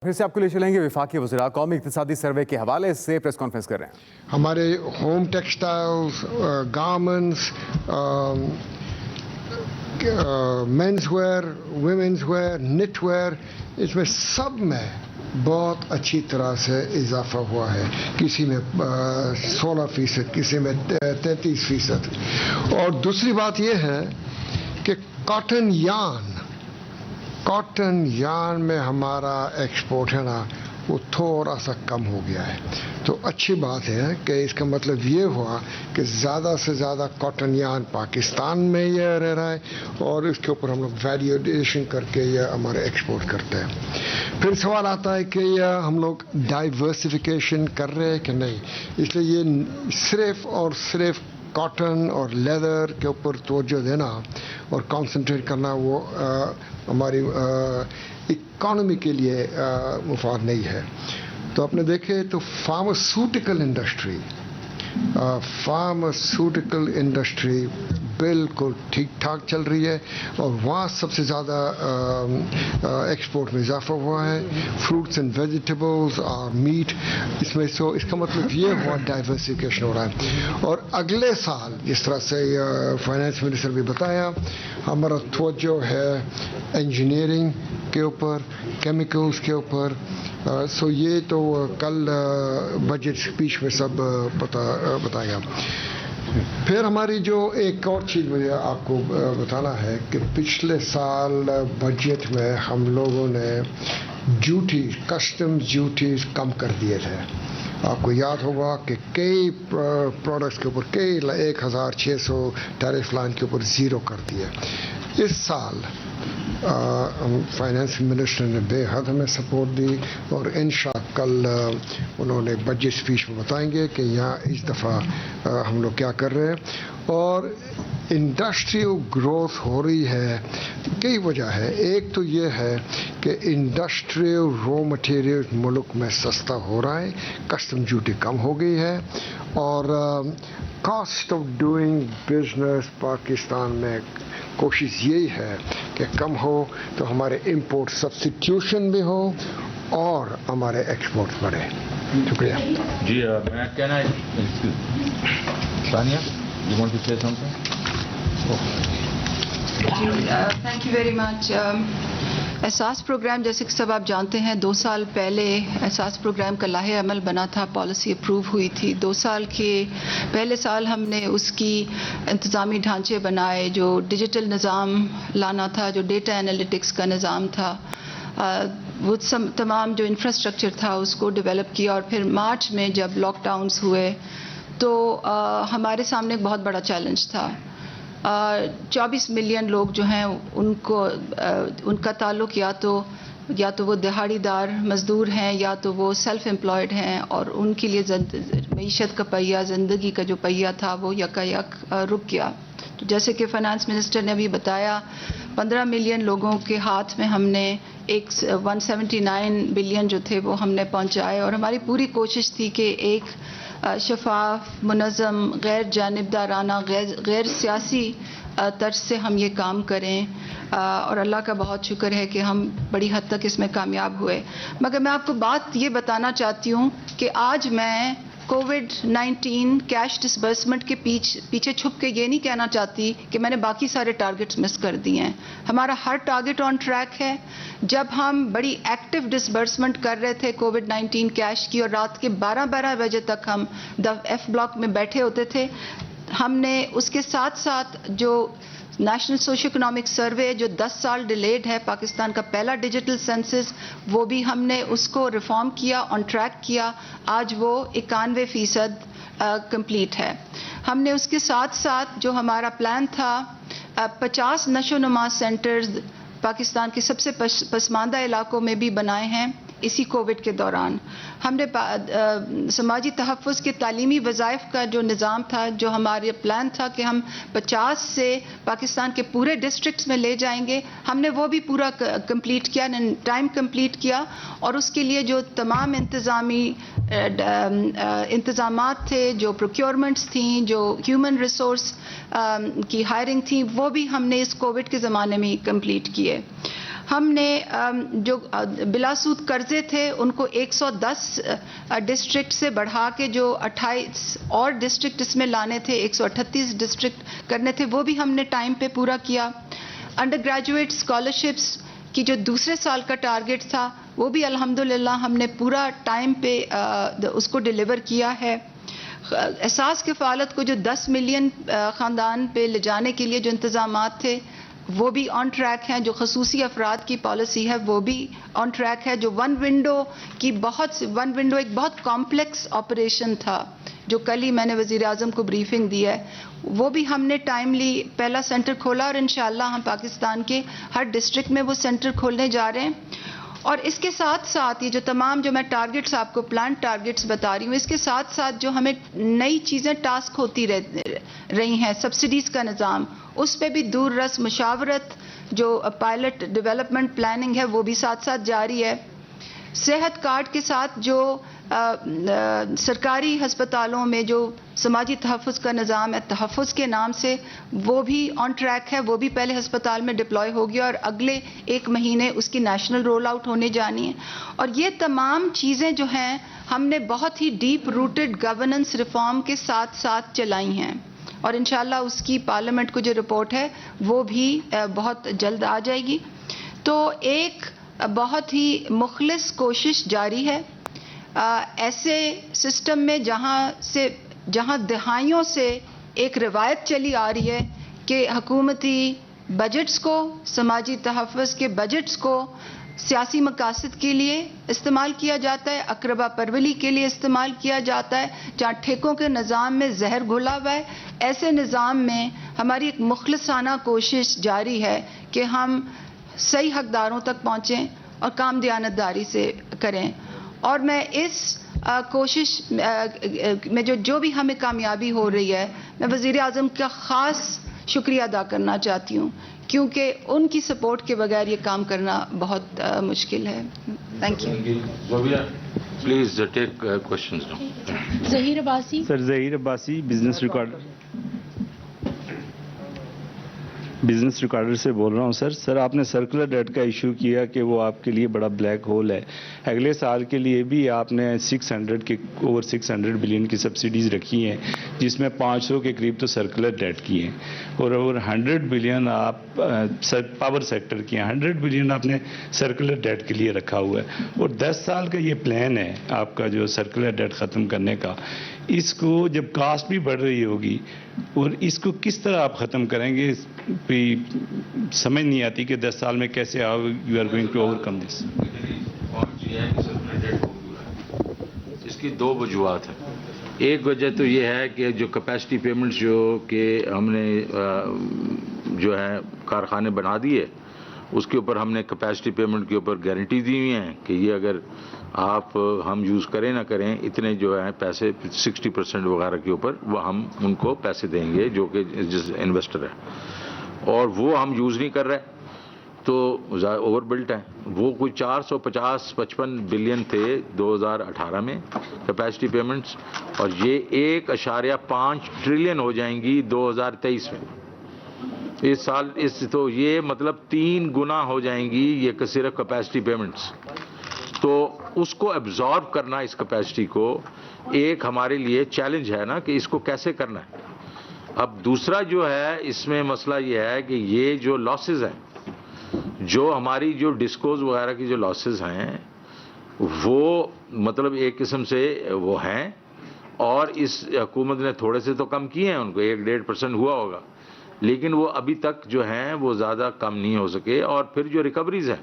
پھر سے آپ کو لے چلیں گے وفاقی وزراء قومی اقتصادی سروے کے حوالے سے پریس کانفرنس کر رہے ہیں. ہمارے home textiles, garments, men's wear, women's wear, knit wear, اس میں سب میں بہت اچھی طرح سے اضافہ ہوا ہے. کسی میں 16%، کسی میں 33%. اور دوسری بات یہ ہے کہ کاٹن یارن میں ہمارا ایکسپورٹ ہے نا، وہ تھوڑا سا کم ہو گیا ہے. تو اچھی بات ہے کہ اس کا مطلب یہ ہوا کہ زیادہ سے زیادہ کاٹن یارن پاکستان میں یہ رہ رہا ہے، اور اس کے اوپر ہم لوگ ویلیو ایڈیشن کر کے یہ ہمارے ایکسپورٹ کرتے ہیں. پھر سوال آتا ہے کہ یہ ہم لوگ ڈائیورسفیکیشن کر رہے ہیں کہ نہیں. اس لیے یہ صرف کاٹن اور لیدر کے اوپر توجہ دینا اور کانسنٹریٹ کرنا وہ ہماری اکانومی کے لیے مفاد نہیں ہے. تو آپ نے دیکھے تو فارماسیوٹیکل انڈسٹری بالکل ٹھیک ٹھاک چل رہی ہے، اور وہاں سب سے زیادہ ایکسپورٹ میں اضافہ ہوا ہے. فروٹس اینڈ ویجیٹیبلز اور میٹ، اس میں اس کا مطلب یہ ہوا ڈائیورسفیکیشن ہو رہا ہے. اور اگلے سال جس طرح سے فائنانس منسٹر بھی بتایا، ہمارا توجہ ہے انجینئرنگ کے اوپر، کیمیکلز کے اوپر. سو یہ تو کل بجٹ اسپیچ میں سب بتایا. پھر ہماری جو ایک اور چیز مجھے آپ کو بتانا ہے کہ پچھلے سال بجٹ میں ہم لوگوں نے کسٹم ڈیوٹیز کم کر دیے تھے. آپ کو یاد ہوگا کہ کئی پروڈکٹس کے اوپر 1600 ٹیرف لائن کے اوپر 0 کر دیے. اس سال فائنانس منسٹر نے بے حد ہمیں سپورٹ دی، اور انشاءاللہ کل انہوں نے بجٹ اسپیچ میں بتائیں گے کہ یہاں اس دفعہ ہم لوگ کیا کر رہے ہیں. اور انڈسٹریل گروتھ ہو رہی ہے، کئی وجہ ہے. ایک تو یہ ہے کہ انڈسٹریل رو مٹیریل ملک میں سستا ہو رہا ہے، کسٹم ڈیوٹی کم ہو گئی ہے، اور cost of doing business Pakistan میں کوشش یہی ہے کہ کم ہو، تو ہمارے امپورٹ سبسٹیٹیوشن بھی ہو اور ہمارے ایکسپورٹ بڑھے. شکریہ. جی میں کہنا ہے ثانیہ، you want to say something? Thank you very much. احساس پروگرام جیسے کہ سب آپ جانتے ہیں 2 سال پہلے احساس پروگرام کا لاہے عمل بنا تھا، پالیسی اپروو ہوئی تھی. 2 سال کے پہلے سال ہم نے اس کی انتظامی ڈھانچے بنائے، جو ڈیجیٹل نظام لانا تھا، جو ڈیٹا انالیٹکس کا نظام تھا، وہ تمام جو انفراسٹرکچر تھا اس کو ڈیولپ کیا. اور پھر مارچ میں جب لاک ڈاؤنز ہوئے تو ہمارے سامنے ایک بہت بڑا چیلنج تھا. 24 ملین لوگ جو ہیں ان کا تعلق یا تو وہ دہاڑی دار مزدور ہیں، یا تو وہ سیلف امپلائڈ ہیں، اور ان کے لیے معیشت کا پہیہ، زندگی کا جو پہیہ تھا وہ یکایک رک گیا. تو جیسے کہ فائنانس منسٹر نے ابھی بتایا، 15 ملین لوگوں کے ہاتھ میں ہم نے 179 بلین جو تھے وہ ہم نے پہنچائے. اور ہماری پوری کوشش تھی کہ ایک شفاف، منظم، غیر جانبدارانہ، غیر سیاسی طرز سے ہم یہ کام کریں، اور اللہ کا بہت شکر ہے کہ ہم بڑی حد تک اس میں کامیاب ہوئے. مگر میں آپ کو بات یہ بتانا چاہتی ہوں کہ آج میں کووڈ-19 کیش ڈسبرسمنٹ کے پیچھے چھپ کے یہ نہیں کہنا چاہتی کہ میں نے باقی سارے ٹارگٹس مس کر دیے ہیں. ہمارا ہر ٹارگٹ آن ٹریک ہے. جب ہم بڑی ایکٹیو ڈسبرسمنٹ کر رہے تھے کووڈ-19 کیش کی، اور رات کے 12 بجے تک ہم ایف بلاک میں بیٹھے ہوتے تھے، ہم نے اس کے ساتھ ساتھ جو نیشنل سوشو اکنامک سروے جو 10 سال ڈیلیڈ ہے، پاکستان کا پہلا ڈیجیٹل سینسس، وہ بھی ہم نے اس کو ریفارم کیا، آن ٹریک کیا. آج وہ 91% کمپلیٹ ہے. ہم نے اس کے ساتھ ساتھ جو ہمارا پلان تھا 50 نشو و نما سینٹرز پاکستان کے سب سے پسماندہ علاقوں میں بھی بنائے ہیں اسی کووڈ کے دوران. ہم نے سماجی تحفظ کے تعلیمی وظائف کا جو نظام تھا، جو ہمارے پلان تھا کہ ہم 50 سے پاکستان کے پورے ڈسٹرکٹس میں لے جائیں گے، ہم نے وہ بھی پورا کمپلیٹ کیا، ٹائم کمپلیٹ کیا. اور اس کے لیے جو تمام انتظامات تھے، جو پروکیورمنٹس تھیں، جو ہیومن ریسورس کی ہائرنگ تھی، وہ بھی ہم نے اس کووڈ کے زمانے میں کمپلیٹ کیے. ہم نے جو بلا سود قرضے تھے ان کو 110 ڈسٹرکٹ سے بڑھا کے جو 28 اور ڈسٹرکٹ اس میں لانے تھے، 138 ڈسٹرکٹ کرنے تھے، وہ بھی ہم نے ٹائم پہ پورا کیا. انڈر گریجویٹ اسکالرشپس کی جو دوسرے سال کا ٹارگٹ تھا وہ بھی الحمدللہ ہم نے پورا ٹائم پہ اس کو ڈیلیور کیا ہے. احساس کفالت کو جو 10 ملین خاندان پہ لے جانے کے لیے جو انتظامات تھے وہ بھی آن ٹریک ہیں. جو خصوصی افراد کی پالیسی ہے وہ بھی آن ٹریک ہے. جو ون ونڈو ایک بہت کمپلیکس آپریشن تھا جو کل ہی میں نے وزیر اعظم کو بریفنگ دی ہے، وہ بھی ہم نے ٹائملی پہلا سینٹر کھولا اور انشاءاللہ ہم پاکستان کے ہر ڈسٹرکٹ میں وہ سینٹر کھولنے جا رہے ہیں. اور اس کے ساتھ ساتھ یہ جو تمام جو میں ٹارگٹس آپ کو پلان ٹارگٹس بتا رہی ہوں، اس کے ساتھ ساتھ جو ہمیں نئی چیزیں ٹاسک ہوتی رہی ہیں، سبسڈیز کا نظام، اس پہ بھی دور رس مشاورت جو پائلٹ ڈیولپمنٹ پلاننگ ہے وہ بھی ساتھ ساتھ جاری ہے. صحت کارڈ کے ساتھ جو سرکاری ہسپتالوں میں جو سماجی تحفظ کا نظام ہے، تحفظ کے نام سے، وہ بھی آن ٹریک ہے. وہ بھی پہلے ہسپتال میں ڈپلوائے ہو گیا اور اگلے 1 مہینے اس کی نیشنل رول آؤٹ ہونے جانی ہے. اور یہ تمام چیزیں جو ہیں ہم نے بہت ہی ڈیپ روٹڈ گورننس ریفارم کے ساتھ ساتھ چلائی ہیں اور انشاءاللہ اس کی پارلیمنٹ کو جو رپورٹ ہے وہ بھی بہت جلد آ جائے گی. تو ایک بہت ہی مخلص کوشش جاری ہے ایسے سسٹم میں جہاں دہائیوں سے ایک روایت چلی آ رہی ہے کہ حکومتی بجٹس کو، سماجی تحفظ کے بجٹس کو سیاسی مقاصد کے لیے استعمال کیا جاتا ہے، اقربا پرولی کے لیے استعمال کیا جاتا ہے. جہاں ٹھیکوں کے نظام میں زہر گھولا ہوا ہے، ایسے نظام میں ہماری ایک مخلصانہ کوشش جاری ہے کہ ہم صحیح حقداروں تک پہنچیں اور کام دیانتداری سے کریں. اور میں اس کوشش میں جو بھی ہمیں کامیابی ہو رہی ہے، میں وزیر اعظم کا خاص شکریہ ادا کرنا چاہتی ہوں کیونکہ ان کی سپورٹ کے بغیر یہ کام کرنا بہت مشکل ہے. Thank you. Please take questions now. Zaheer Abbasi. Sir Zaheer Abbasi business recorder سے بول رہا ہوں. سر آپ نے سرکولر ڈیٹ کا ایشو کیا کہ وہ آپ کے لیے بڑا بلیک ہول ہے. اگلے سال کے لیے بھی آپ نے اوور 600 بلین کی سبسڈیز رکھی ہیں جس میں 500 کے قریب تو سرکولر ڈیٹ کی ہیں اور اوور 100 بلین آپ پاور سیکٹر کی ہیں. 100 بلین آپ نے سرکولر ڈیٹ کے لیے رکھا ہوا ہے اور 10 سال کا یہ پلان ہے آپ کا جو سرکولر ڈیٹ ختم کرنے کا. اس کو جب کاسٹ بھی بڑھ رہی ہوگی اور اس کو کس طرح آپ ختم کریں گے، سمجھ نہیں آتی کہ 10 سال میں کیسے you are going to overcome this. اس کی 2 وجوہات ہیں. ایک وجہ تو یہ ہے کہ جو کیپیسٹی پیمنٹس جو کہ ہم نے جو ہے کارخانے بنا دیے، اس کے اوپر ہم نے کیپیسٹی پیمنٹ کے اوپر گارنٹی دی ہوئی ہیں کہ یہ اگر آپ ہم یوز کریں نہ کریں اتنے جو ہیں پیسے 60% وغیرہ کے اوپر وہ ہم ان کو پیسے دیں گے جو کہ جس انویسٹر ہے، اور وہ ہم یوز نہیں کر رہے تو اوور بلٹ ہے. وہ کوئی 455 بلین تھے 2018 میں کیپیسٹی پیمنٹس اور یہ 1.5 ٹریلین ہو جائیں گی 2023 میں. اس سال تو یہ مطلب 3 گنا ہو جائیں گی یہ صرف کیپیسٹی پیمنٹس. تو اس کو ایبزارب کرنا، اس کیپیسٹی کو، ایک ہمارے لیے چیلنج ہے نا کہ اس کو کیسے کرنا ہے. اب دوسرا جو ہے اس میں مسئلہ یہ ہے کہ یہ جو لاسز ہیں، جو ہماری جو ڈسکوز وغیرہ کی جو لاسز ہیں وہ مطلب ایک قسم سے وہ ہیں اور اس حکومت نے تھوڑے سے تو کم کیے ہیں، ان کو 1-1.5% ہوا ہوگا، لیکن وہ ابھی تک جو ہیں وہ زیادہ کم نہیں ہو سکے. اور پھر جو ریکوریز ہیں،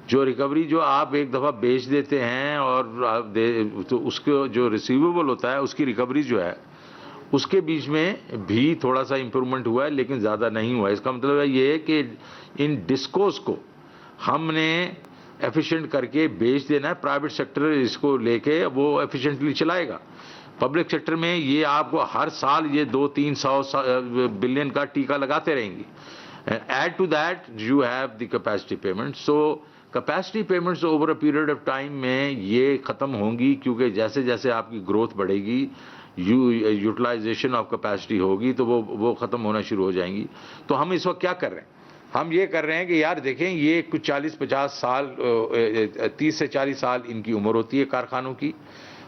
جو آپ ایک دفعہ بیچ دیتے ہیں اور تو اس کو جو ریسیویبل ہوتا ہے اس کی ریکوری جو ہے اس کے بیچ میں بھی تھوڑا سا امپرومنٹ ہوا ہے لیکن زیادہ نہیں ہوا ہے. اس کا مطلب ہے یہ کہ ان ڈسکوز کو ہم نے ایفیشینٹ کر کے بیچ دینا ہے. پرائیویٹ سیکٹر اس کو لے کے وہ ایفیشینٹلی چلائے گا. پبلک سیکٹر میں یہ آپ کو ہر سال یہ 200-300 بلین کا ٹیکہ لگاتے رہیں گی. Add to that you have the capacity payment. So capacity payments over a period of time میں یہ ختم ہوں گی کیونکہ جیسے جیسے آپ کی گروتھ بڑھے گی یوٹیلائزیشن آف کیپیسٹی ہوگی تو وہ ختم ہونا شروع ہو جائیں گی. تو ہم اس وقت کیا کر رہے ہیں؟ ہم یہ کر رہے ہیں کہ یار دیکھیں یہ کچھ 40-50 سال 30 سے 40 سال ان کی عمر ہوتی ہے کارخانوں کی.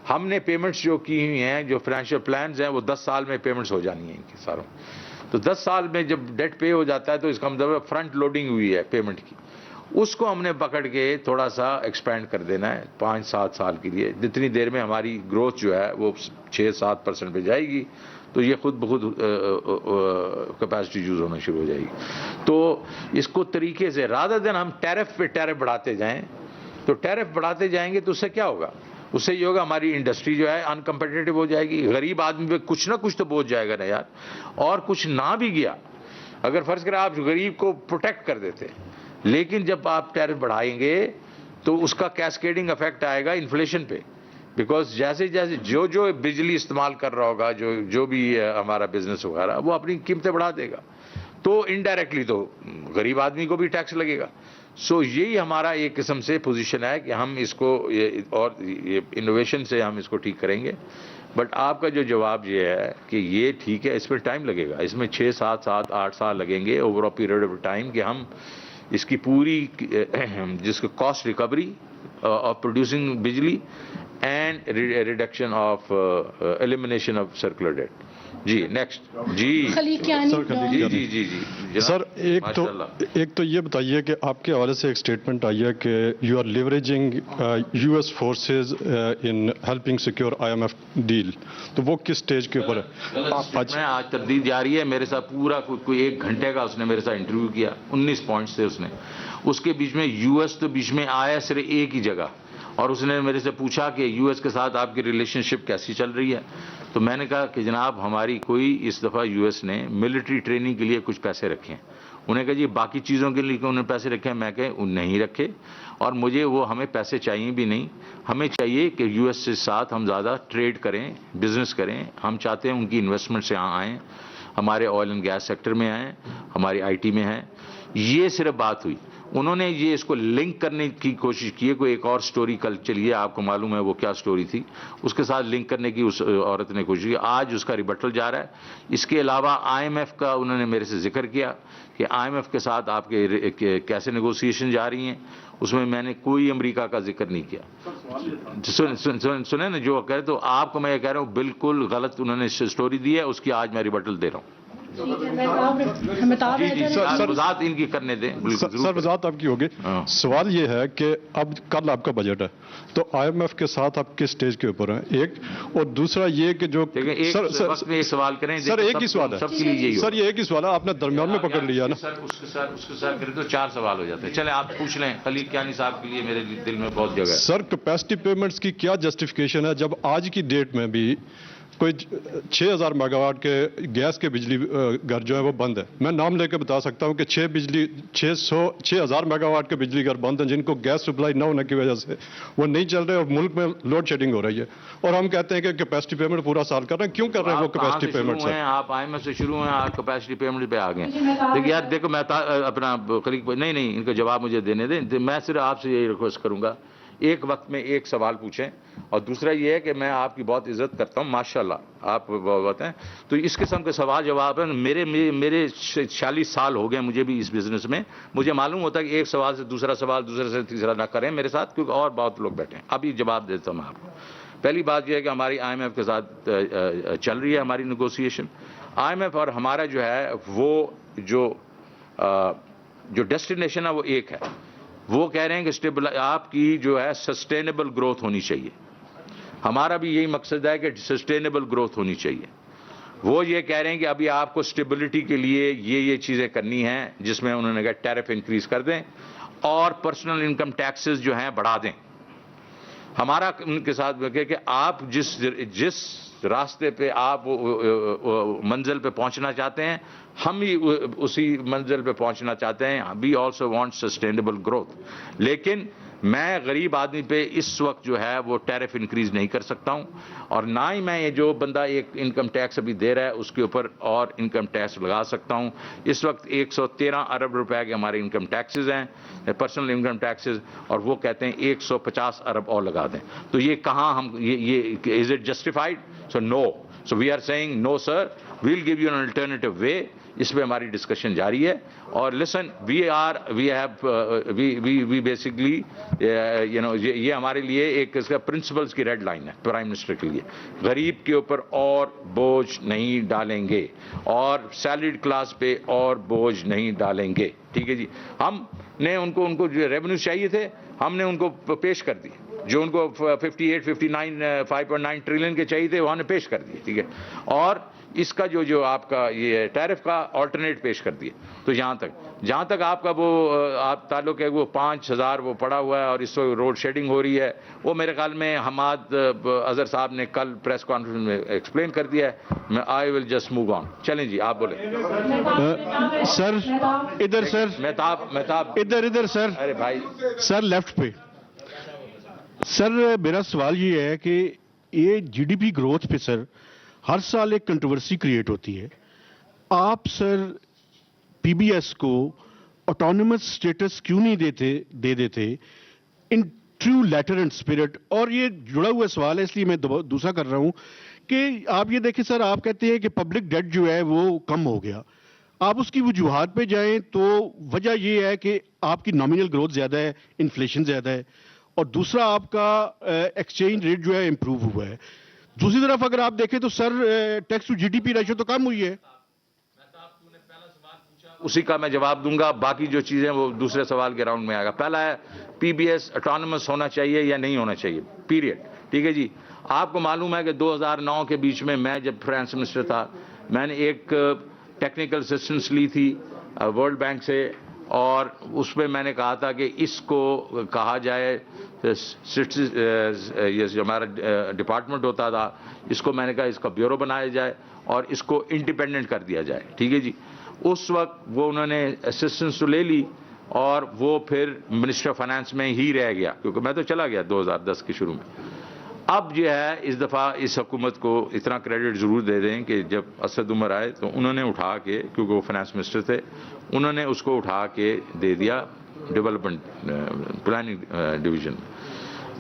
ہم نے پیمنٹس جو کی ہوئی ہیں, جو فائنینشیل پلانز ہیں, وہ 10 سال میں پیمنٹس ہو جانی ہیں ان کی ساروں. تو 10 سال میں جب ڈیٹ پے ہو جاتا ہے تو اس کا مطلب فرنٹ لوڈنگ ہوئی ہے پیمنٹ کی, اس کو ہم نے پکڑ کے تھوڑا سا ایکسپینڈ کر دینا ہے 5-7 سال کے لیے. جتنی دیر میں ہماری گروتھ جو ہے وہ 6-7% پہ جائے گی تو یہ خود بخود کیپیسٹی یوز ہونا شروع ہو جائے گی. تو اس کو طریقے سے رادر دین ہم ٹیرف پہ ٹیرف بڑھاتے جائیں, تو ٹیرف بڑھاتے جائیں گے تو اس سے کیا ہوگا, اس سے یہ ہوگا ہماری انڈسٹری جو ہے ان کمپیٹیٹو ہو جائے گی. غریب آدمی پہ کچھ نہ کچھ تو بوجھ جائے گا نا یار. اور کچھ نہ بھی گیا, اگر فرض کریں آپ غریب کو پروٹیکٹ کر دیتے, لیکن جب آپ ٹیرف بڑھائیں گے تو اس کا کیسکیڈنگ افیکٹ آئے گا انفلیشن پہ, بیکاز جیسے جیسے جو بجلی استعمال کر رہا ہوگا, جو بھی ہمارا بزنس وغیرہ, وہ اپنی قیمتیں بڑھا دے گا, تو انڈائریکٹلی تو غریب آدمی کو بھی ٹیکس لگے گا. سو یہی ہمارا ایک قسم سے پوزیشن ہے کہ ہم اس کو اور انوویشن سے ہم اس کو ٹھیک کریں گے. بٹ آپ کا جو جواب یہ ہے کہ یہ ٹھیک ہے, اس میں ٹائم لگے گا, اس میں 6-7-8 سال لگیں گے over a period of time کہ ہم اس کی پوری جس کو کاسٹ ریکوری آف پروڈیوسنگ بجلی and reduction of elimination of circular debt. جی نیکسٹ. جی جی سر, ایک تو یہ بتائیے کہ آپ کے حوالے سے ایک اسٹیٹمنٹ آئی ہے کہ you are leveraging U S forces in helping secure IMF deal, تو وہ کس اسٹیج کے اوپر ہے؟ آج تردید جاری ہے. میرے ساتھ پورا کوئی 1 گھنٹے کا اس نے میرے ساتھ انٹرویو کیا, 19 پوائنٹس تھے اس نے. اس کے بیچ میں US تو بیچ میں آیا صرف ایک ہی جگہ, اور اس نے میرے سے پوچھا کہ US کے ساتھ آپ کی ریلیشن شپ کیسی چل رہی ہے. تو میں نے کہا کہ جناب ہماری کوئی اس دفعہ US نے ملٹری ٹریننگ کے لیے کچھ پیسے رکھے ہیں. انہیں کہا جی باقی چیزوں کے لیے انہوں نے پیسے رکھے ہیں. میں کہ نہیں رکھے, اور مجھے وہ ہمیں پیسے چاہیے بھی نہیں. ہمیں چاہیے کہ US کے ساتھ ہم زیادہ ٹریڈ کریں, بزنس کریں. ہم چاہتے ہیں ان کی انویسٹمنٹ سے یہاں آئیں, ہمارے آئل اینڈ گیس سیکٹر میں آئیں, ہماری IT میں ہیں. یہ صرف بات ہوئی. انہوں نے یہ اس کو لنک کرنے کی کوشش کی ہے. کوئی ایک اور سٹوری کل چلیے, آپ کو معلوم ہے وہ کیا سٹوری تھی, اس کے ساتھ لنک کرنے کی اس عورت نے کوشش کی. آج اس کا ریبٹل جا رہا ہے. اس کے علاوہ IMF کا انہوں نے میرے سے ذکر کیا کہ IMF کے ساتھ آپ کے کیسے نیگوسیشن جا رہی ہیں. اس میں میں نے کوئی امریکہ کا ذکر نہیں کیا. سنیں نا جو کہہ رہے, تو آپ کو میں یہ کہہ رہا ہوں بالکل غلط انہوں نے سٹوری دی ہے, اس کی آج میں ریبٹل دے رہا ہوں. وضاحت ان کی کرنے دیں. سر وضاحت آپ کی ہوگی. سوال یہ ہے کہ اب کل آپ کا بجٹ ہے, تو IMF کے ساتھ آپ کس سٹیج کے اوپر ہیں, ایک, اور دوسرا یہ کہ جو ایک سوال کریں سر, ایک ہی سوال ہے سر, یہ ایک ہی سوال ہے, آپ نے درمیان میں پکڑ لیا نا سر. اس کے ساتھ کریں تو 4 سوال ہو جاتے ہیں. چلیں آپ پوچھ لیں. خلیل کیانی صاحب کے لیے میرے دل میں بہت جگہ ہے. سر, کیپیسٹی پیمنٹس کی کیا جسٹیفیکیشن ہے جب آج کی ڈیٹ میں بھی کوئی 6000 میگا واٹ کے گیس کے بجلی گھر جو ہے وہ بند ہے. میں نام لے کے بتا سکتا ہوں کہ 6000 میگا واٹ کے بجلی گھر بند ہیں جن کو گیس سپلائی نہ ہونے کی وجہ سے وہ نہیں چل رہے, اور ملک میں لوڈ شیڈنگ ہو رہی ہے, اور ہم کہتے ہیں کہ کیپیسٹی پیمنٹ پورا سال کر رہے ہیں. کیوں کر رہے ہیں وہ کیپیسٹی پیمنٹ؟ آپ IMF سے شروع ہیں, آپ کیپیسٹی پیمنٹ پہ آ گئے. دیکھیے یار, دیکھو میں اپنا نہیں ان کا جواب مجھے دینے دیں. میں صرف آپ سے یہی ریکویسٹ کروں گا, ایک وقت میں ایک سوال پوچھیں, اور دوسرا یہ ہے کہ میں آپ کی بہت عزت کرتا ہوں, ماشاءاللہ آپ بہت ہیں, تو اس قسم کے سوال جواب ہیں. میرے 46 سال ہو گئے مجھے بھی اس بزنس میں. مجھے معلوم ہوتا ہے کہ ایک سوال سے دوسرا سوال, دوسرے سے تیسرا نہ کریں میرے ساتھ, کیونکہ اور بہت لوگ بیٹھے ہیں. ابھی جواب دیتا ہوں میں آپ کو. پہلی بات یہ ہے کہ ہماری IMF کے ساتھ چل رہی ہے ہماری نیگوسیشن. IMF اور ہمارا جو ہے وہ جو ڈیسٹینیشن ہے وہ ایک ہے. وہ کہہ رہے ہیں کہ آپ کی جو ہے سسٹینیبل گروتھ ہونی چاہیے. ہمارا بھی یہی مقصد ہے کہ سسٹینیبل گروتھ ہونی چاہیے. وہ یہ کہہ رہے ہیں کہ ابھی آپ کو اسٹیبلٹی کے لیے یہ چیزیں کرنی ہیں, جس میں انہوں نے کہا ٹیرف انکریز کر دیں اور پرسنل انکم ٹیکسز جو ہیں بڑھا دیں. ہمارا ان کے ساتھ کہ آپ جس راستے پہ آپ منزل پہ پہنچنا چاہتے ہیں, ہم بھی اسی منزل پہ پہنچنا چاہتے ہیں. We also want sustainable growth. لیکن میں غریب آدمی پہ اس وقت جو ہے وہ ٹیرف انکریز نہیں کر سکتا ہوں, اور نہ ہی میں یہ جو بندہ ایک انکم ٹیکس ابھی دے رہا ہے اس کے اوپر اور انکم ٹیکس لگا سکتا ہوں. اس وقت 113 ارب روپے کے ہمارے انکم ٹیکسز ہیں, پرسنل انکم ٹیکسز, اور وہ کہتے ہیں 150 ارب اور لگا دیں. تو یہ کہاں ہم یہ is it justified? So no. So we are saying, no sir, we'll give you an alternative way. اس پہ ہماری ڈسکشن جاری ہے. اور لسن وی بیسکلی یہ ہمارے لیے ایک اس کا پرنسپلس کی ریڈ لائن ہے پرائم منسٹر کے لیے. غریب کے اوپر اور بوجھ نہیں ڈالیں گے اور سیلریڈ کلاس پہ اور بوجھ نہیں ڈالیں گے. ٹھیک ہے جی. ہم نے ان کو جو ریونیو چاہیے تھے ہم نے ان کو پیش کر دی. جو ان کو 5.9 ٹریلین کے چاہیے تھے وہاں نے پیش کر دیے. ٹھیک ہے. اور اس کا جو آپ کا یہ ٹیرف کا آلٹرنیٹ پیش کر دیے. تو جہاں تک آپ کا وہ آپ تعلق ہے وہ 5,000 وہ پڑا ہوا ہے اور اس وقت روڈ شیڈنگ ہو رہی ہے, وہ میرے خیال میں حماد اظہر صاحب نے کل پریس کانفرنس میں ایکسپلین کر دیا ہے. میں آئی ول جسٹ موو آن. چلیں جی آپ بولیں. سر ادھر, سر مہتاب ادھر سر. ارے بھائی سر لیفٹ پہ. سر میرا سوال یہ ہے کہ یہ جی ڈی پی گروتھ پہ سر ہر سال ایک کنٹروورسی کریٹ ہوتی ہے. آپ سر پی بی ایس کو آٹونومس اسٹیٹس کیوں نہیں دے دیتے in true letter and spirit? اور یہ جڑا ہوا سوال ہے اس لیے میں دوسرا کر رہا ہوں کہ آپ یہ دیکھیں سر, آپ کہتے ہیں کہ پبلک ڈیٹ جو ہے وہ کم ہو گیا. آپ اس کی وجوہات پہ جائیں تو وجہ یہ ہے کہ آپ کی نامینل گروتھ زیادہ ہے, انفلیشن زیادہ ہے, اور دوسرا آپ کا ایکسچینج ریٹ جو ہے امپروو ہوا ہے. دوسری طرف اگر آپ دیکھیں تو sir tax to G D P ratio تو کم ہوئی ہے. اسی کا میں جواب دوں گا, باقی جو چیزیں وہ دوسرے سوال کے راؤنڈ میں آئے گا. پہلا ہے پی بی ایس اٹانومس ہونا چاہیے یا نہیں ہونا چاہیے, پیریڈ. ٹھیک ہے جی. آپ کو معلوم ہے کہ 2009 کے بیچ میں جب فائنانس منسٹر تھا میں نے ایک ٹیکنیکل اسسٹنس لی تھی ورلڈ بینک سے, اور اس پہ میں نے کہا تھا کہ اس کو کہا جائے, یہ جو ہمارا ڈپارٹمنٹ ہوتا تھا اس کو میں نے کہا اس کا بیورو بنایا جائے اور اس کو انڈیپینڈنٹ کر دیا جائے. ٹھیک ہے جی. اس وقت وہ انہوں نے اسسٹنس تو لے لی اور وہ پھر منسٹر آف فائنانس میں ہی رہ گیا کیونکہ میں تو چلا گیا 2010 کے شروع میں. اب جو ہے اس دفعہ اس حکومت کو اتنا کریڈٹ ضرور دے دیں کہ جب اسد عمر آئے تو انہوں نے اٹھا کے, کیونکہ وہ فائنانس منسٹر تھے, انہوں نے اس کو اٹھا کے دے دیا ڈیولپمنٹ پلاننگ ڈویژن.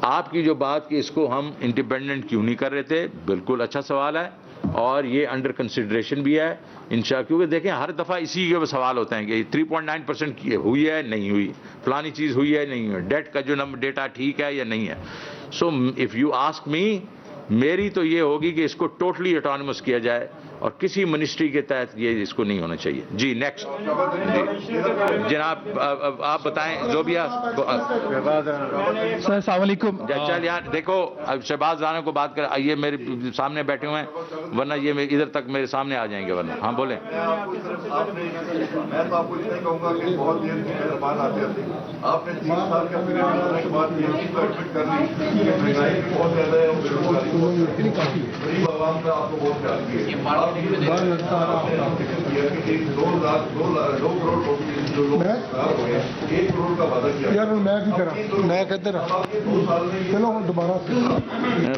آپ کی جو بات کہ اس کو ہم انڈیپینڈنٹ کیوں نہیں کر رہے تھے, بالکل اچھا سوال ہے اور یہ انڈر کنسیڈریشن بھی ہے انشاءاللہ. کیونکہ دیکھیں ہر دفعہ اسی کے سوال ہوتے ہیں کہ 3.9% ہوئی ہے نہیں ہوئی, فلانی چیز ہوئی ہے نہیں ہوئی, ڈیٹ کا جو ڈیٹا ٹھیک ہے یا نہیں ہے. So if you ask me, میری تو یہ ہوگی کہ اس کو ٹوٹلی اٹانومس کیا جائے اور کسی منسٹری کے تحت یہ اس کو نہیں ہونا چاہیے. جی نیکسٹ. جناب آپ بتائیں زوبیہ. سر السلام علیکم. چل یار دیکھو اب شہباز رانا کو بات کر, یہ میرے سامنے بیٹھے ہوئے ہیں ورنہ یہ ادھر تک میرے سامنے آ جائیں گے ورنہ. ہاں بولیں. میں تو آپ کو اتنا کہوں گا کہ بہت دیر کی مہربان آتے تھے آپ نے 3 سال کا پیریڈ بنانے کے بعد یہ چیز ایڈمٹ کر لی کہ مہنگائی بہت زیادہ ہے اور غریب عوام کا آپ کو بہت خیال کیا. آپ نے کیا کہ 2 کروڑ جو لوگ خراب ہوئے 1 کروڑ کا وعدہ کیا. یار میں کی کرا میں کہتے رہا چلو دوبارہ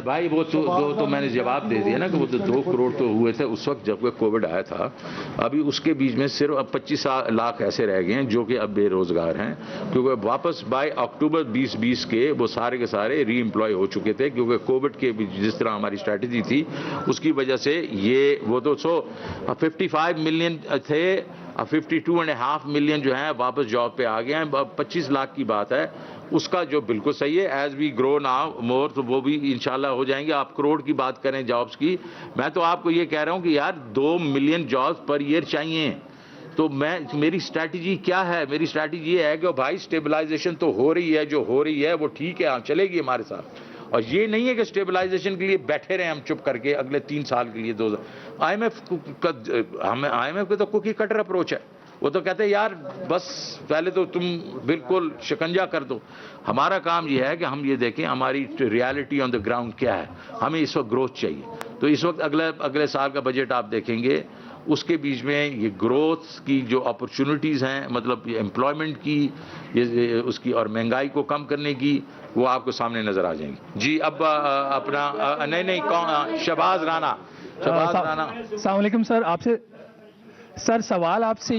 بھائی وہ تو میں نے جواب دے دیا نا کہ وہ تو 2 کروڑ تو ہوئے تھے اس وقت جب کووڈ آیا تھا. ابھی اس کے بیچ میں صرف اب 25 لاکھ ایسے رہ گئے ہیں جو کہ اب بے روزگار ہیں کیونکہ واپس بائی اکتوبر 2020 کے وہ سارے کے سارے ری امپلائی ہو چکے تھے کیونکہ کووڈ کے جس طرح ہماری اسٹریٹجی تھی اس کی وجہ سے یہ وہ تو 55 ملین تھے, 52.5 ملین جو ہیں واپس جاب پہ آ گئے ہیں. 25 لاکھ کی بات ہے اس کا جو بالکل صحیح ہے. As we grow now more تو وہ بھی انشاءاللہ ہو جائیں گے. آپ کروڑ کی بات کریں جابس کی, میں تو آپ کو یہ کہہ رہا ہوں کہ یار 2 ملین جابس پر ایئر چاہیے. تو میری اسٹریٹجی کیا ہے؟ میری اسٹریٹجی یہ ہے کہ بھائی اسٹیبلائزیشن تو ہو رہی ہے, جو ہو رہی ہے وہ ٹھیک ہے, چلے گی ہمارے ساتھ. اور یہ نہیں ہے کہ اسٹیبلائزیشن کے لیے بیٹھے رہیں ہم چپ کر کے اگلے 3 سال کے لیے. آئی ایم ایف کا تو کوکی کٹر اپروچ ہے. وہ تو کہتے ہیں یار بس پہلے تو تم بالکل شکنجا کر دو. ہمارا کام یہ ہے کہ ہم یہ دیکھیں ہماری ریالٹی آن دا گراؤنڈ کیا ہے. ہمیں اس وقت گروتھ چاہیے. تو اس وقت اگلے سال کا بجٹ آپ دیکھیں گے اس کے بیچ میں یہ گروتھ کی جو اپرچونٹیز ہیں مطلب امپلائمنٹ کی اس کی اور مہنگائی کو کم کرنے کی وہ آپ کو سامنے نظر آ جائیں گی. جی اب اپنا نہیں کون شہباز رانا. السلام علیکم سر. آپ سے سر سوال آپ سے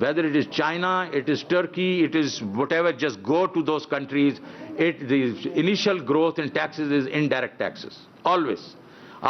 whether it is China, it is Turkey, it is whatever, just go to those countries. The initial growth in taxes is indirect taxes, always.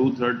2/3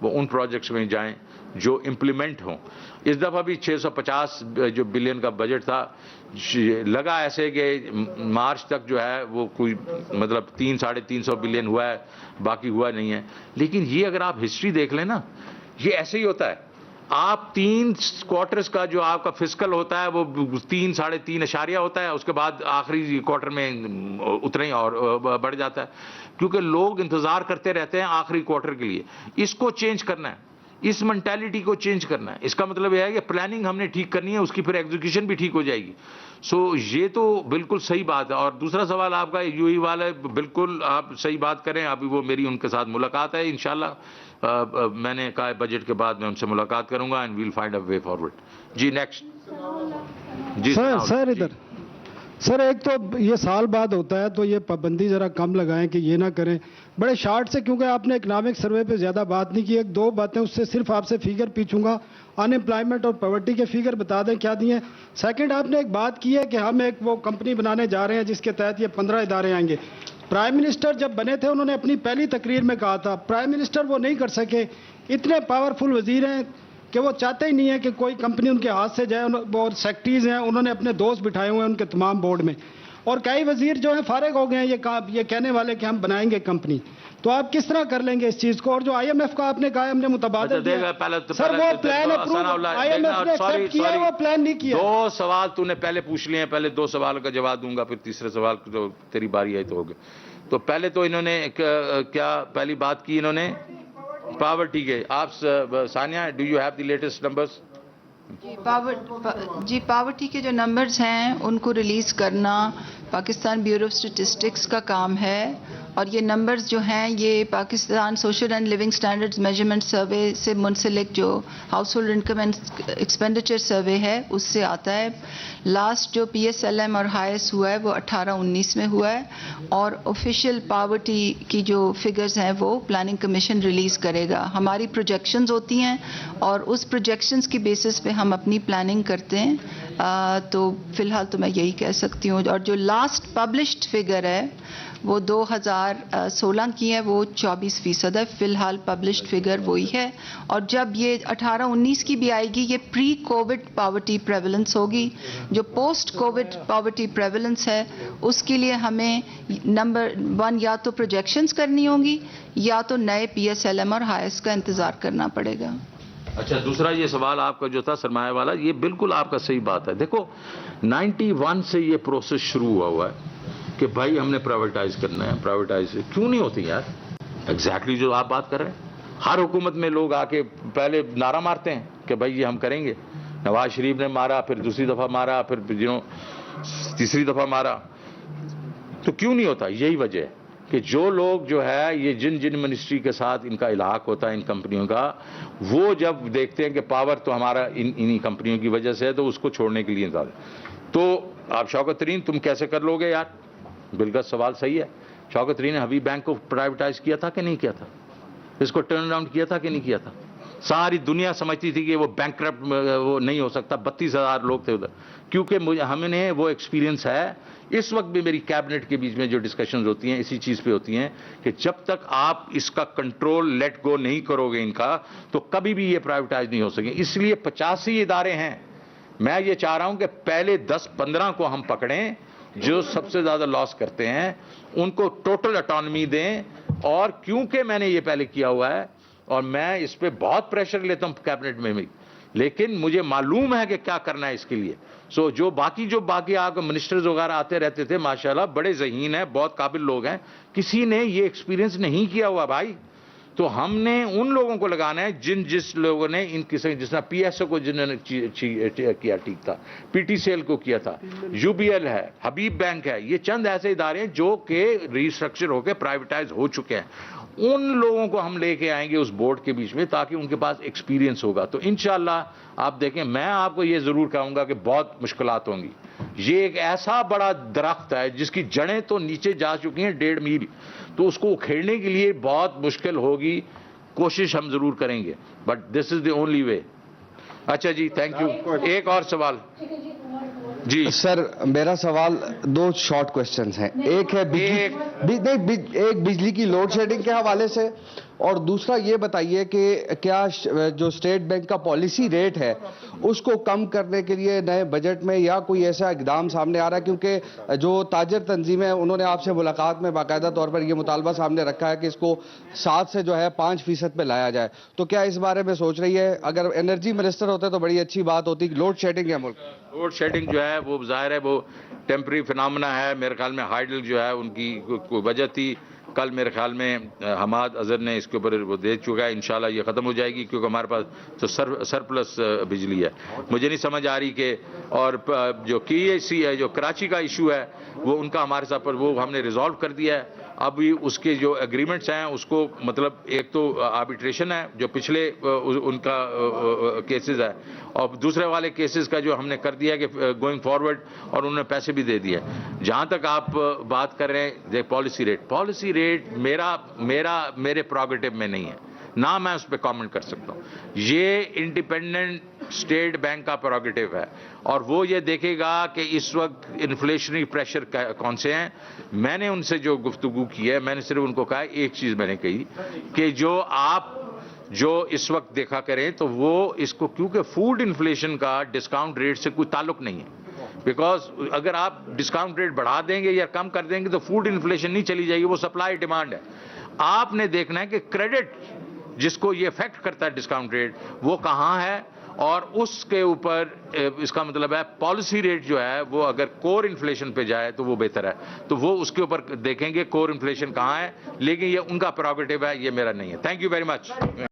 وہ ان پروجیکٹس میں جائیں جو امپلیمنٹ ہوں. اس دفعہ بھی 650 جو بلین کا بجٹ تھا لگا ایسے کہ مارچ تک جو ہے وہ کوئی مطلب 300-350 بلین ہوا ہے, باقی ہوا نہیں ہے. لیکن یہ اگر آپ ہسٹری دیکھ لیں نا, یہ ایسے ہی ہوتا ہے. آپ 3 کوارٹرز کا جو آپ کا فسکل ہوتا ہے وہ 3-3.5 اشاریہ ہوتا ہے, اس کے بعد آخری کوارٹر میں اتنا ہی اور بڑھ جاتا ہے, کیونکہ لوگ انتظار کرتے رہتے ہیں آخری کوارٹر کے لیے. اس کو چینج کرنا ہے, اس مینٹیلٹی کو چینج کرنا ہے. اس کا مطلب یہ ہے کہ پلاننگ ہم نے ٹھیک کرنی ہے, اس کی پھر ایگزیکیوشن بھی ٹھیک ہو جائے گی. سو یہ تو بالکل صحیح بات ہے. اور دوسرا سوال آپ کا یو ای والا, بالکل آپ صحیح بات کریں. ابھی وہ میری ان کے ساتھ ملاقات ہے انشاءاللہ. میں نے کہا بجٹ کے بعد میں ان سے ملاقات کروں گا and we'll find a way forward. جی نیکسٹ. جی سر ادھر. سر ایک تو یہ سال بعد ہوتا ہے تو یہ پابندی ذرا کم لگائیں کہ یہ نہ کریں. بڑے شارٹ سے, کیونکہ آپ نے اکنامک سروے پہ زیادہ بات نہیں کی, 1-2 باتیں اس سے صرف آپ سے فیگر پوچھوں گا. ان امپلائمنٹ اور پاورٹی کے فیگر بتا دیں کیا دیے. سیکنڈ, آپ نے ایک بات کی ہے کہ ہم ایک وہ کمپنی بنانے جا رہے ہیں جس کے تحت یہ 15 ادارے آئیں گے. پرائم منسٹر جب بنے تھے انہوں نے اپنی پہلی تقریر میں کہا تھا, پرائم منسٹر وہ نہیں کر سکے, اتنے پاورفل وزیر ہیں کہ وہ چاہتے ہی نہیں ہے کہ کوئی کمپنی ان کے ہاتھ سے جائے. اور سیکٹریز ہیں, انہوں نے اپنے دوست بٹھائے ہوئے ہیں ان کے تمام بورڈ میں, اور کئی وزیر جو ہیں فارغ ہو گئے ہیں یہ کہنے والے کہ ہم بنائیں گے کمپنی. تو آپ کس طرح کر لیں گے اس چیز کو؟ اور جو آئی ایم ایف کا آپ نے کہا ہم نے متبادل سر وہ پلان آئی ایم ایف نے ایکسپٹ کیا ہے, وہ پلان نہیں کیا. 2 سوال تو نے پہلے پوچھ لیے ہیں, پہلے 2 سوال کا جواب دوں گا, پھر تیسرے سوال تو تیری باری آئی تو ہوگا. تو پہلے تو انہوں نے کیا پہلی بات کی انہوں نے پاورٹی کے. آپ Sania, do you have the latest numbers? جی پاورٹی کے جو نمبرز ہیں ان کو ریلیز کرنا پاکستان بیورو آف اسٹیٹسٹکس کا کام ہے. اور یہ نمبرز جو ہیں یہ Pakistan social and living standards measurement survey سے منسلک جو household income and expenditure survey ہے اس سے آتا ہے. لاسٹ جو پی ایس ایل ایم اور ہائیسٹ ہوا ہے وہ 18-19 میں ہوا ہے. اور آفیشیل پاورٹی کی جو فگرز ہیں وہ پلاننگ کمیشن ریلیز کرے گا. ہماری پروجیکشنز ہوتی ہیں اور اس پروجیکشنز کی بیسس پہ ہم اپنی پلاننگ کرتے ہیں. تو فی الحال تو میں یہی کہہ سکتی ہوں. اور جو لاسٹ پبلشڈ فگر ہے وہ 2016 کی ہے, وہ 24% ہے. فی الحال پبلشڈ فگر وہی ہے. اور جب یہ 18-19 کی بھی آئے گی یہ پری کووڈ پاورٹی پریولنس ہوگی. جو پوسٹ کووڈ پاورٹی پریولنس ہے اس کے لیے ہمیں نمبر 1 یا تو پروجیکشنز کرنی ہوں گی یا تو نئے پی ایس ایل ایم اور ہائیسٹ کا انتظار کرنا پڑے گا. اچھا, دوسرا یہ سوال آپ کا جو تھا سرمایہ والا, یہ بالکل آپ کا صحیح بات ہے. دیکھو 91 سے یہ پروسیس شروع ہوا ہے کہ بھائی ہم نے پرائیویٹائز کرنا ہے. پرائیویٹائز کیوں نہیں ہوتی یار؟ ایگزیکٹلی جو آپ بات کر رہے ہیں. ہر حکومت میں لوگ آ کے پہلے نعرہ مارتے ہیں کہ بھائی یہ ہم کریں گے. نواز شریف نے مارا, پھر دوسری دفعہ مارا, پھر تیسری دفعہ مارا. تو کیوں نہیں ہوتا؟ یہی وجہ ہے کہ جو لوگ جو ہے یہ جن منسٹری کے ساتھ ان کا الحاق ہوتا ہے ان کمپنیوں کا, وہ جب دیکھتے ہیں کہ پاور تو ہمارا انہی کمپنیوں کی وجہ سے ہے تو اس کو چھوڑنے کے لیے انتظار. تو آپ شوکت ترین تم کیسے کر لو گے یار؟ بالکل سوال صحیح ہے. شوکت ترین نے حبیب بینک کو پرائیویٹائز کیا تھا کہ نہیں کیا تھا؟ اس کو ٹرن اراؤنڈ کیا تھا کہ نہیں کیا تھا؟ ساری دنیا سمجھتی تھی کہ وہ بینکرپٹ وہ نہیں ہو سکتا. 32,000 لوگ تھے ادھر. کیونکہ ہمیں نے وہ ایکسپیرینس ہے. اس وقت بھی میری کیبنٹ کے بیچ میں جو ڈسکشنز ہوتی ہیں اسی چیز پہ ہوتی ہیں کہ جب تک آپ اس کا کنٹرول لیٹ گو نہیں کرو گے ان کا تو کبھی بھی یہ پرائیویٹائز نہیں ہو سکیں. اس لیے 85 ادارے ہیں. میں یہ چاہ رہا ہوں کہ پہلے 10-15 کو ہم پکڑیں جو سب سے زیادہ لاس کرتے ہیں, ان کو ٹوٹل اٹانومی دیں. اور کیونکہ میں نے یہ پہلے کیا ہوا ہے اور میں اس پہ بہت پریشر لیتا ہوں کیبنٹ میں بھی, لیکن مجھے معلوم ہے کہ کیا کرنا ہے اس کے لیے. سو جو باقی آپ منسٹرز وغیرہ آتے رہتے تھے ماشاءاللہ بڑے ذہین ہیں, بہت قابل لوگ ہیں, کسی نے یہ ایکسپیرینس نہیں کیا ہوا بھائی. تو ہم نے ان لوگوں کو لگانا ہے جس لوگوں نے جس طرح پی ایس او کو جنہوں نے کیا ٹھیک تھا, پی ٹی سی ایل کو کیا تھا, یو بی ایل ہے, حبیب بینک ہے. یہ چند ایسے ادارے ہیں جو کہ ریسٹرکچر ہو کے پرائیویٹائز ہو چکے ہیں. ان لوگوں کو ہم لے کے آئیں گے اس بورڈ کے بیچ میں تاکہ ان کے پاس ایکسپیرینس ہوگا. تو انشاءاللہ آپ دیکھیں, میں آپ کو یہ ضرور کہوں گا کہ بہت مشکلات ہوں گی. یہ ایک ایسا بڑا درخت ہے جس کی جڑیں تو نیچے جا چکی ہیں 1.5 میل, تو اس کو اکھیڑنے کے لیے بہت مشکل ہوگی. کوشش ہم ضرور کریں گے, but this is the only way. اچھا جی, تھینک یو. ایک اور سوال. جی سر, میرا سوال 2 شارٹ کوسچنز ہیں. ایک ہے ایک بجلی کی لوڈ شیڈنگ کے حوالے سے, اور دوسرا یہ بتائیے کہ کیا جو اسٹیٹ بینک کا پالیسی ریٹ ہے اس کو کم کرنے کے لیے نئے بجٹ میں یا کوئی ایسا اقدام سامنے آ رہا ہے؟ کیونکہ جو تاجر تنظیمیں انہوں نے آپ سے ملاقات میں باقاعدہ طور پر یہ مطالبہ سامنے رکھا ہے کہ اس کو 7 سے جو ہے 5% پہ لایا جائے، تو کیا اس بارے میں سوچ رہی ہے؟ اگر انرجی منسٹر ہوتے تو بڑی اچھی بات ہوتی. لوڈ شیڈنگ ہے ملک، لوڈ شیڈنگ جو ہے وہ ظاہر ہے وہ ٹیمپری فنامنا ہے. میرے خیال میں ہائیڈل جو ہے ان کی کوئی وجہ تھی. کل میرے خیال میں حماد اظہر نے اس کے اوپر وہ دے چکا ہے. انشاءاللہ یہ ختم ہو جائے گی کیونکہ ہمارے پاس تو سرپلس بجلی ہے. مجھے نہیں سمجھ آ رہی کہ اور جو KEC ہے جو کراچی کا ایشو ہے وہ ان کا ہمارے ساتھ پر وہ ہم نے ریزالو کر دیا ہے. ابھی اس کے جو ایگریمنٹس ہیں اس کو مطلب ایک تو آربیٹریشن ہے جو پچھلے ان کا کیسز ہے اور دوسرے والے کیسز کا جو ہم نے کر دیا ہے کہ گوئنگ فارورڈ اور انہوں نے پیسے بھی دے دیے. جہاں تک آپ بات کر رہے ہیں پالیسی ریٹ میرے پروگیٹو میں نہیں ہے، نہ میں اس پہ کامنٹ کر سکتا ہوں. یہ انڈیپینڈنٹ اسٹیٹ بینک کا پروگیٹو ہے اور وہ یہ دیکھے گا کہ اس وقت انفلیشنری پریشر کون سے ہیں. میں نے ان سے جو گفتگو کی ہے میں نے صرف ان کو کہا ایک چیز میں نے کہی کہ جو اس وقت دیکھا کریں تو وہ اس کو کیونکہ فوڈ انفلیشن کا ڈسکاؤنٹ ریٹ سے کوئی تعلق نہیں ہے. بیکاز اگر آپ ڈسکاؤنٹ ریٹ بڑھا دیں گے یا کم کر دیں گے تو فوڈ انفلیشن نہیں چلی جائے گی، وہ سپلائی ڈیمانڈ ہے. آپ نے دیکھنا ہے کہ کریڈٹ جس کو یہ افیکٹ کرتا ہے ڈسکاؤنٹ ریٹ وہ کہاں ہے اور اس کے اوپر اس کا مطلب ہے پالیسی ریٹ جو ہے وہ اگر کور انفلیشن پہ جائے تو وہ بہتر ہے. تو وہ اس کے اوپر دیکھیں گے کور انفلیشن کہاں ہے، لیکن یہ ان کا پروگیٹو ہے، یہ میرا نہیں ہے. Thank you very much.